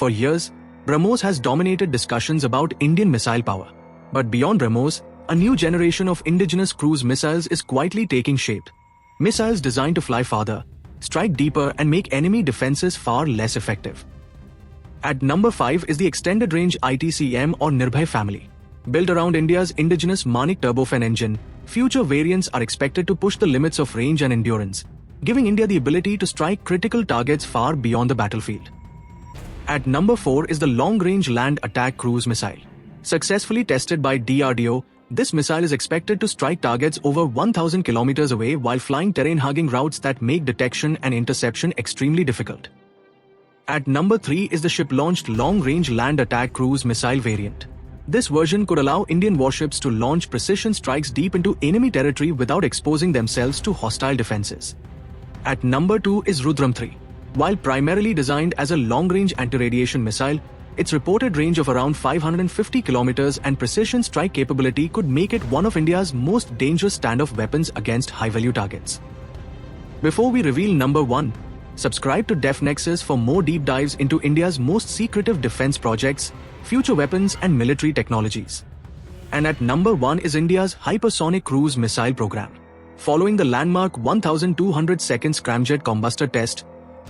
For years, BrahMos has dominated discussions about Indian missile power. But beyond BrahMos, a new generation of indigenous cruise missiles is quietly taking shape. Missiles designed to fly farther, strike deeper and make enemy defenses far less effective. At number 5 is the extended range ITCM or Nirbhay family. Built around India's indigenous Manik turbofan engine, future variants are expected to push the limits of range and endurance, giving India the ability to strike critical targets far beyond the battlefield. At number 4 is the long-range land attack cruise missile. Successfully tested by DRDO, this missile is expected to strike targets over 1,000 kilometers away while flying terrain-hugging routes that make detection and interception extremely difficult. At number 3 is the ship-launched long-range land attack cruise missile variant. This version could allow Indian warships to launch precision strikes deep into enemy territory without exposing themselves to hostile defenses. At number 2 is Rudram 3. While primarily designed as a long-range anti-radiation missile, its reported range of around 550 kilometers and precision strike capability could make it one of India's most dangerous standoff weapons against high-value targets. Before we reveal number 1, subscribe to Def Nexus for more deep dives into India's most secretive defense projects, future weapons and military technologies. And at number 1 is India's Hypersonic cruise missile program. Following the landmark 1,200-second scramjet combustor test,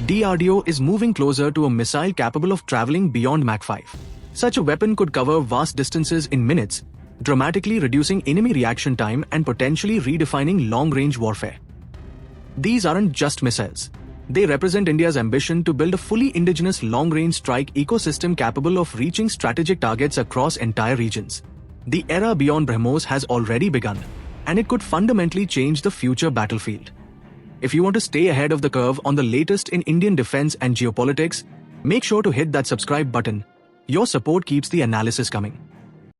DRDO is moving closer to a missile capable of traveling beyond Mach 5. Such a weapon could cover vast distances in minutes, dramatically reducing enemy reaction time and potentially redefining long-range warfare. These aren't just missiles. They represent India's ambition to build a fully indigenous long-range strike ecosystem capable of reaching strategic targets across entire regions. The era beyond BrahMos has already begun, and it could fundamentally change the future battlefield. If you want to stay ahead of the curve on the latest in Indian defense and geopolitics, make sure to hit that subscribe button. Your support keeps the analysis coming.